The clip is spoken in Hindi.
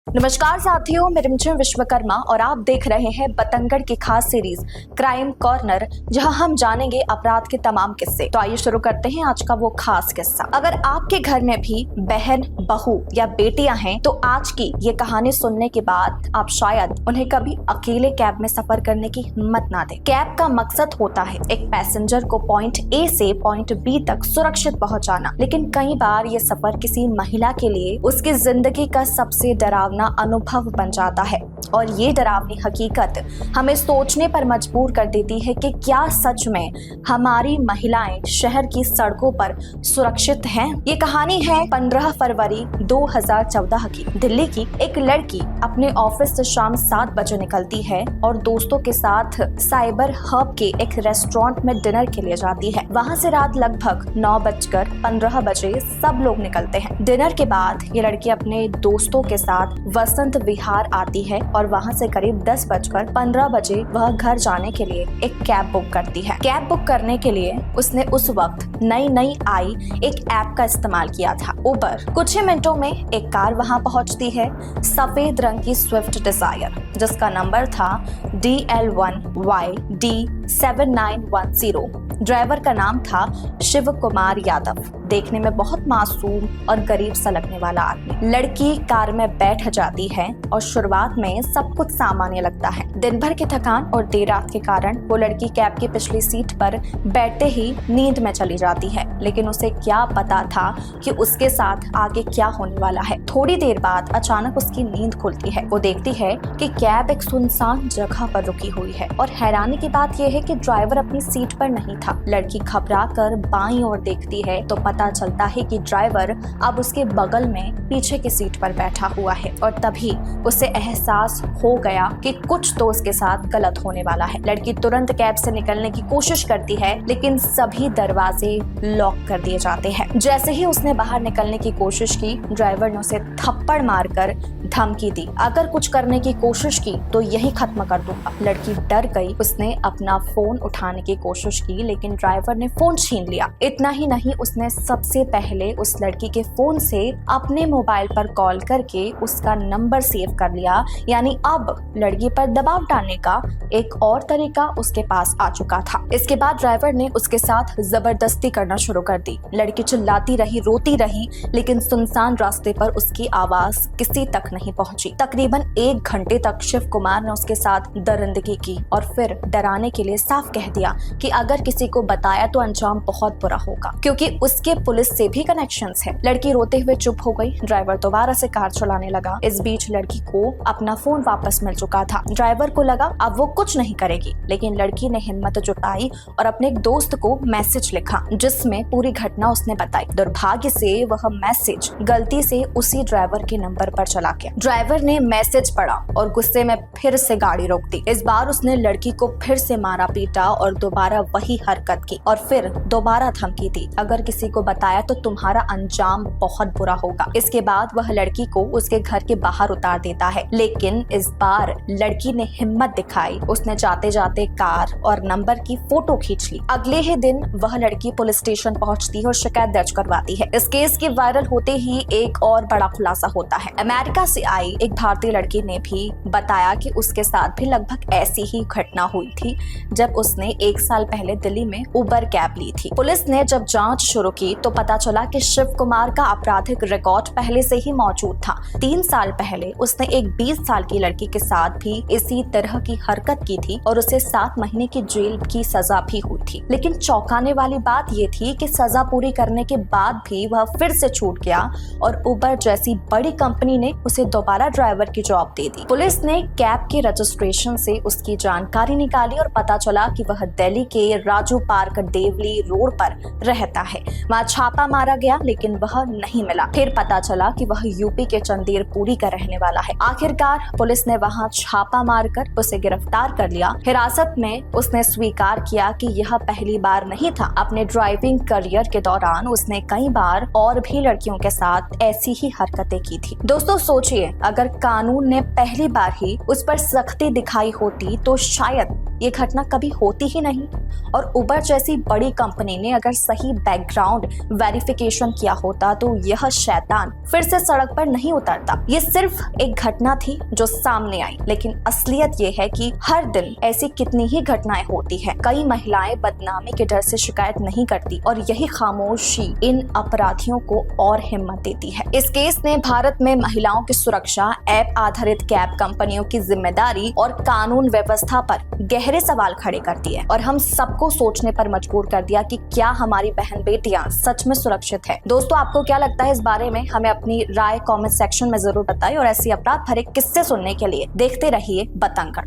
नमस्कार साथियों, मैं रिमझिम विश्वकर्मा और आप देख रहे हैं बतंगड़ की खास सीरीज क्राइम कॉर्नर, जहां हम जानेंगे अपराध के तमाम किस्से। तो आइए शुरू करते हैं आज का वो खास किस्सा। अगर आपके घर में भी बहन, बहू या बेटियां हैं तो आज की ये कहानी सुनने के बाद आप शायद उन्हें कभी अकेले कैब में सफर करने की हिम्मत ना दें। कैब का मकसद होता है एक पैसेंजर को पॉइंट ए से पॉइंट बी तक सुरक्षित पहुंचाना, लेकिन कई बार ये सफर किसी महिला के लिए उसकी जिंदगी का सबसे डरावना अनुभव बन जाता है और ये डरावनी हकीकत हमें सोचने पर मजबूर कर देती है कि क्या सच में हमारी महिलाएं शहर की सड़कों पर सुरक्षित हैं। ये कहानी है 15 फरवरी 2014 की। दिल्ली की एक लड़की अपने ऑफिस से शाम 7 बजे निकलती है और दोस्तों के साथ साइबर हब के एक रेस्टोरेंट में डिनर के लिए जाती है। वहाँ से रात लगभग 9:15 बजे सब लोग निकलते हैं। डिनर के बाद ये लड़की अपने दोस्तों के साथ वसंत विहार आती है और वहाँ से करीब 10:15 बजे वह घर जाने के लिए एक कैब बुक करती है। कैब बुक करने के लिए उसने उस वक्त नई आई एक ऐप का इस्तेमाल किया था, उबर। कुछ ही मिनटों में एक कार वहाँ पहुँचती है, सफेद रंग की स्विफ्ट डिजायर, जिसका नंबर था DL1YD7910। ड्राइवर का नाम था शिव कुमार यादव, देखने में बहुत मासूम और गरीब सा लगने वाला आदमी। लड़की कार में बैठ जाती है और शुरुआत में सब कुछ सामान्य लगता है। दिन भर की थकान और देर रात के कारण वो लड़की कैब की पिछली सीट पर बैठते ही नींद में चली जाती है, लेकिन उसे क्या पता था कि उसके साथ आगे क्या होने वाला है। थोड़ी देर बाद अचानक उसकी नींद खुलती है। वो देखती है कि कैब एक सुनसान जगह पर रुकी हुई है और हैरानी की बात यह है कि ड्राइवर अपनी सीट पर नहीं था। लड़की घबरा कर बाईं ओर देखती है तो पता चलता है कि ड्राइवर अब उसके बगल में पीछे की सीट पर बैठा हुआ है और तभी उसे एहसास हो गया कि कुछ तो उसके साथ गलत होने वाला है। लड़की तुरंत कैब से निकलने की कोशिश करती है, लेकिन सभी दरवाजे लॉक कर दिए जाते हैं। जैसे ही उसने बाहर निकलने की कोशिश की, ड्राइवर ने उसे थप्पड़ मारकर धमकी दी, अगर कुछ करने की कोशिश की तो यही खत्म कर दूंगा। लड़की डर गई। उसने अपना फोन उठाने की कोशिश की, लेकिन ड्राइवर ने फोन छीन लिया। इतना ही नहीं, उसने सबसे पहले उस लड़की के फोन से अपने मोबाइल पर कॉल करके उसका नंबर सेव कर लिया। यानी अब लड़की पर दबाव डालने का एक और तरीका उसके पास आ चुका था। इसके बाद ड्राइवर ने उसके साथ जबरदस्ती करना शुरू कर दी। लड़की चिल्लाती रही, रोती रही, लेकिन सुनसान रास्ते पर उसकी आवाज किसी तक नहीं पहुंची। तकरीबन 1 घंटे तक शिव कुमार ने उसके साथ दरिंदगी की और फिर डराने के लिए साफ कह दिया कि अगर किसी को बताया तो अंजाम बहुत बुरा होगा, क्योंकि उसके पुलिस से भी कनेक्शंस हैं। लड़की रोते हुए चुप हो गई। ड्राइवर दोबारा से कार चलाने लगा। इस बीच लड़की को अपना फोन वापस मिल चुका था। ड्राइवर को लगा अब वो कुछ नहीं करेगी, लेकिन लड़की ने हिम्मत जुटाई और अपने एक दोस्त को मैसेज लिखा, जिसमें पूरी घटना उसने बताई। दुर्भाग्य से वह मैसेज गलती से उसी ड्राइवर के नंबर पर चला गया। ड्राइवर ने मैसेज पढ़ा और गुस्से में फिर से गाड़ी रोक दी। इस बार उसने लड़की को फिर से मारा पीटा और दोबारा वही हरकत की और फिर दोबारा धमकी दी, अगर किसी को बताया तो तुम्हारा अंजाम बहुत बुरा होगा। इसके बाद वह लड़की को उसके घर के बाहर उतार देता है, लेकिन इस बार लड़की ने हिम्मत दिखाई। उसने जाते जाते कार और नंबर की फोटो खींच ली। अगले ही दिन वह लड़की पुलिस स्टेशन पहुंचती है और शिकायत दर्ज करवाती है। इस केस के वायरल होते ही एक और बड़ा खुलासा होता है। अमेरिका से आई एक भारतीय लड़की ने भी बताया कि उसके साथ भी लगभग ऐसी ही घटना हुई थी, जब उसने 1 साल पहले दिल्ली में उबर कैब ली थी। पुलिस ने जब जांच शुरू की तो पता चला कि शिव कुमार का आपराधिक रिकॉर्ड पहले से ही मौजूद था। 3 साल पहले उसने एक 20 साल की लड़की के साथ भी इसी तरह की हरकत की थी और उसे 7 महीने की जेल की सजा भी हुई थी। लेकिन चौंकाने वाली बात ये थी कि सजा पूरी करने के बाद भी वह फिर से छूट गया और उबर जैसी बड़ी कंपनी ने उसे दोबारा ड्राइवर की जॉब दे दी। पुलिस ने कैब के रजिस्ट्रेशन से उसकी जानकारी निकाली और पता चला कि वह दिल्ली के राजू पार्क देवली रोड पर रहता है। वहाँ छापा मारा गया, लेकिन वह नहीं मिला। फिर पता चला कि वह यूपी के चंदेरपुरी का रहने वाला है। आखिरकार पुलिस ने वहाँ छापा मारकर उसे गिरफ्तार कर लिया। हिरासत में उसने स्वीकार किया कि यह पहली बार नहीं था। अपने ड्राइविंग करियर के दौरान उसने कई बार और भी लड़कियों के साथ ऐसी ही हरकतें की थी। दोस्तों सोचिए, अगर कानून ने पहली बार ही उस पर सख्ती दिखाई होती तो शायद ये घटना कभी होती ही नहीं। और उबर जैसी बड़ी कंपनी ने अगर सही बैकग्राउंड वेरिफिकेशन किया होता तो यह शैतान फिर से सड़क पर नहीं उतरता। ये सिर्फ एक घटना थी जो सामने आई, लेकिन असलियत ये है कि हर दिन ऐसी कितनी ही घटनाएं होती हैं। कई महिलाएं बदनामी के डर से शिकायत नहीं करती और यही खामोशी इन अपराधियों को और हिम्मत देती है। इस केस ने भारत में महिलाओं की सुरक्षा, ऐप आधारित कैब कंपनियों की जिम्मेदारी और कानून व्यवस्था पर गहरे सवाल खड़े कर दिए और हम सबको सोचने पर मजबूर कर दिया कि क्या हमारी बहन बेटियां सच में सुरक्षित है। दोस्तों, आपको क्या लगता है इस बारे में? हमें अपनी राय कमेंट सेक्शन में जरूर बताएं और ऐसी अपराध भरे किस्से सुनने के लिए देखते रहिए बतंगड़।